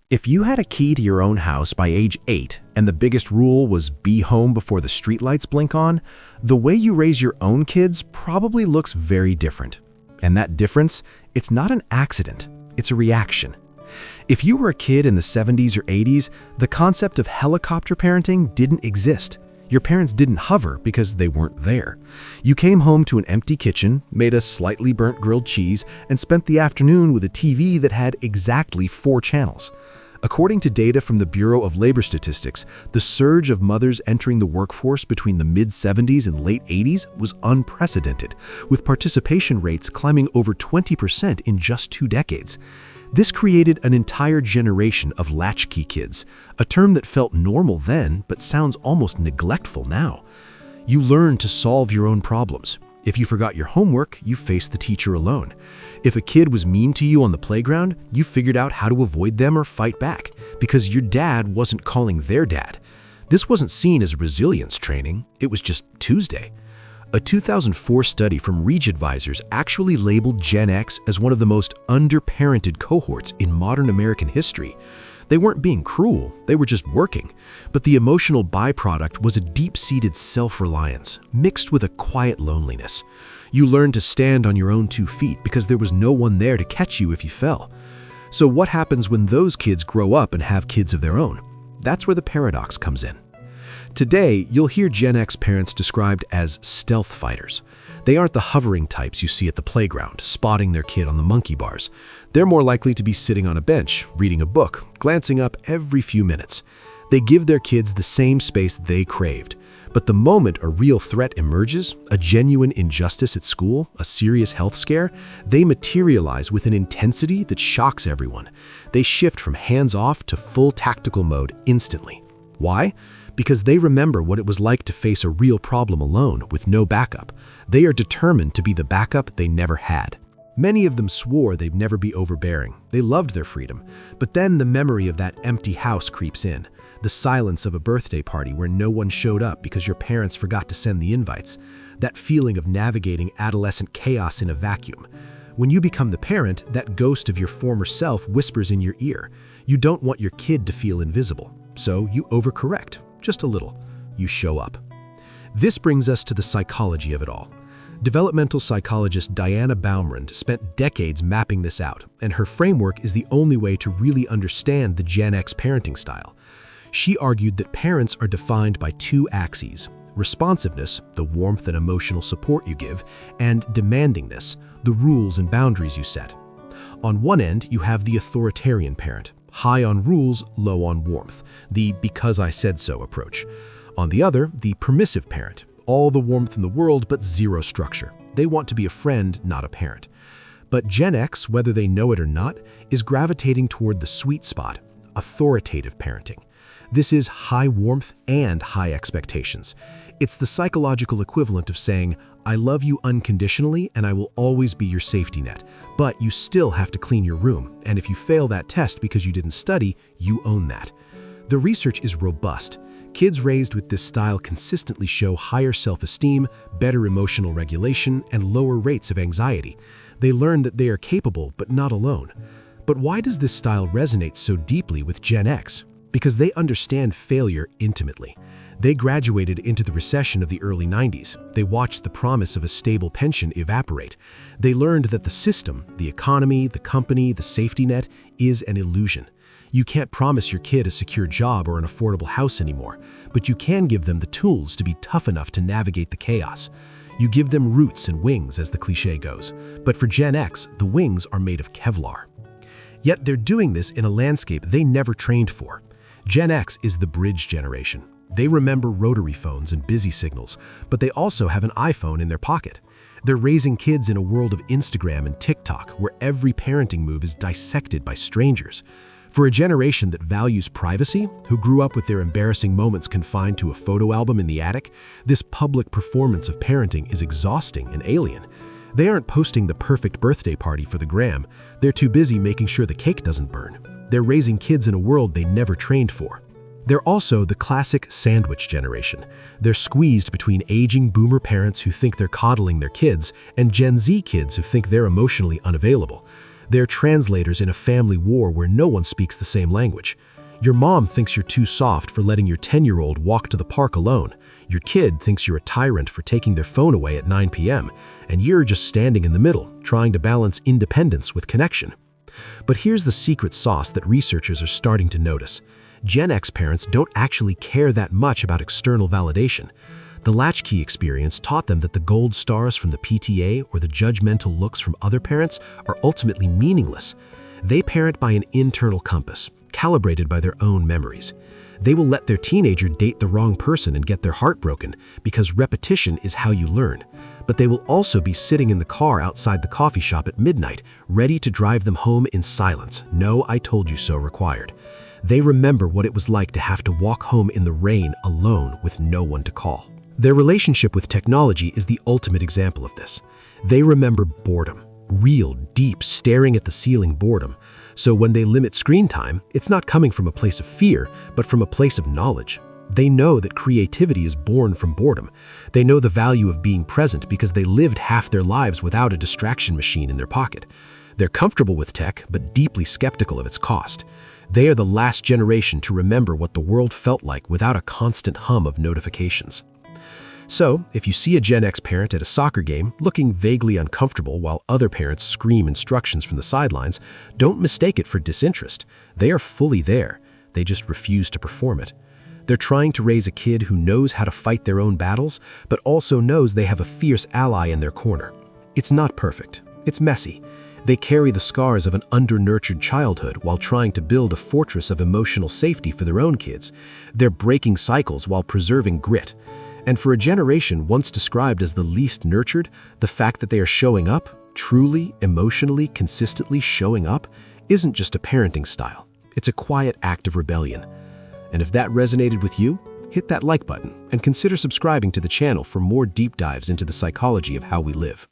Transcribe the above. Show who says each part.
Speaker 1: If you had a key to your own house by age 8 and the biggest rule was be home before the streetlights blink on, the way you raise your own kids probably looks very different. And that difference, it's not an accident, it's a reaction. If you were a kid in the 70s or 80s, the concept of helicopter parenting didn't exist. Your parents didn't hover because they weren't there. You came home to an empty kitchen, made a slightly burnt grilled cheese, and spent the afternoon with a TV that had exactly 4 channels. According to data from the Bureau of Labor Statistics, the surge of mothers entering the workforce between the mid-70s and late 80s was unprecedented, with participation rates climbing over 20% in just 2 decades. This created an entire generation of latchkey kids, a term that felt normal then but sounds almost neglectful now. You learned to solve your own problems. If you forgot your homework, you faced the teacher alone. If a kid was mean to you on the playground, you figured out how to avoid them or fight back, because your dad wasn't calling their dad. This wasn't seen as resilience training, it was just Tuesday. A 2004 study from Reach Advisors actually labeled Gen X as one of the most underparented cohorts in modern American history. They weren't being cruel, they were just working. But the emotional byproduct was a deep-seated self-reliance, mixed with a quiet loneliness. You learned to stand on your own 2 feet because there was no one there to catch you if you fell. So what happens when those kids grow up and have kids of their own? That's where the paradox comes in. Today, you'll hear Gen X parents described as stealth fighters. They aren't the hovering types you see at the playground, spotting their kid on the monkey bars. They're more likely to be sitting on a bench, reading a book, glancing up every few minutes. They give their kids the same space they craved. But the moment a real threat emerges, a genuine injustice at school, a serious health scare, they materialize with an intensity that shocks everyone. They shift from hands-off to full tactical mode instantly. Why? Because they remember what it was like to face a real problem alone with no backup. They are determined to be the backup they never had. Many of them swore they'd never be overbearing. They loved their freedom. But then the memory of that empty house creeps in. The silence of a birthday party where no one showed up because your parents forgot to send the invites. That feeling of navigating adolescent chaos in a vacuum. When you become the parent, that ghost of your former self whispers in your ear. You don't want your kid to feel invisible. So you overcorrect. Just a little. You show up. This brings us to the psychology of it all. Developmental psychologist Diana Baumrind spent decades mapping this out, and her framework is the only way to really understand the Gen X parenting style. She argued that parents are defined by 2 axes: responsiveness, the warmth and emotional support you give, and demandingness, the rules and boundaries you set. On one end, you have the authoritarian parent, high on rules, low on warmth, the because I said so approach. On the other, the permissive parent, all the warmth in the world but zero structure. They want to be a friend, not a parent. But Gen X, whether they know it or not, is gravitating toward the sweet spot, authoritative parenting. This is high warmth and high expectations. It's the psychological equivalent of saying, I love you unconditionally and I will always be your safety net, but you still have to clean your room, and if you fail that test because you didn't study, you own that. The research is robust. Kids raised with this style consistently show higher self-esteem, better emotional regulation, and lower rates of anxiety. They learn that they are capable but not alone. But why does this style resonate so deeply with Gen X? Because they understand failure intimately. They graduated into the recession of the early 90s. They watched the promise of a stable pension evaporate. They learned that the system, the economy, the company, the safety net, is an illusion. You can't promise your kid a secure job or an affordable house anymore, but you can give them the tools to be tough enough to navigate the chaos. You give them roots and wings, as the cliche goes. But for Gen X, the wings are made of Kevlar. Yet they're doing this in a landscape they never trained for. Gen X is the bridge generation. They remember rotary phones and busy signals, but they also have an iPhone in their pocket. They're raising kids in a world of Instagram and TikTok, where every parenting move is dissected by strangers. For a generation that values privacy, who grew up with their embarrassing moments confined to a photo album in the attic, this public performance of parenting is exhausting and alien. They aren't posting the perfect birthday party for the gram. They're too busy making sure the cake doesn't burn. They're raising kids in a world they never trained for. They're also the classic sandwich generation. They're squeezed between aging boomer parents who think they're coddling their kids and Gen Z kids who think they're emotionally unavailable.
Speaker 2: They're translators in a family war where no one speaks the same language. Your mom thinks you're too soft for letting your 10-year-old walk to the park alone. Your kid thinks you're a tyrant for taking their phone away at 9 p.m., and you're just standing in the middle, trying to balance independence with connection. But here's the secret sauce that researchers are starting to notice. Gen X parents don't actually care that much about external validation. The latchkey experience taught them that the gold stars from the PTA or the judgmental looks from other parents are ultimately meaningless. They parent by an internal compass, calibrated by their own memories. They will let their teenager date the wrong person and get their heart broken because repetition is how you learn. But they will also be sitting in the car outside the coffee shop at midnight, ready to drive them home in silence. No "I told you so" required. They remember what it was like to have to walk home in the rain alone with no one to call. Their relationship with technology is the ultimate example of this. They remember boredom, real, deep, staring at the ceiling boredom. So when they limit screen time, it's not coming from a place of fear, but from a place of knowledge. They know that creativity is born from boredom. They know the value of being present because they lived half their lives without a distraction machine in their pocket. They're comfortable with tech, but deeply skeptical of its cost. They are the last generation to remember what the world felt like without a constant hum of notifications. So, if you see a Gen X parent at a soccer game looking vaguely uncomfortable while other parents scream instructions from the sidelines, don't mistake it for disinterest. They are fully there. They just refuse to perform it. They're trying to raise a kid who knows how to fight their own battles, but also knows they have a fierce ally in their corner. It's not perfect. It's messy. They carry the scars of an under-nurtured childhood while trying to build a fortress of emotional safety for their own kids. They're breaking cycles while preserving grit. And for a generation once described as the least nurtured, the fact that they are showing up, truly, emotionally, consistently showing up, isn't just a parenting style. It's a quiet act of rebellion. And if that resonated with you, hit that like button and consider subscribing to the channel for more deep dives into the psychology of how we live.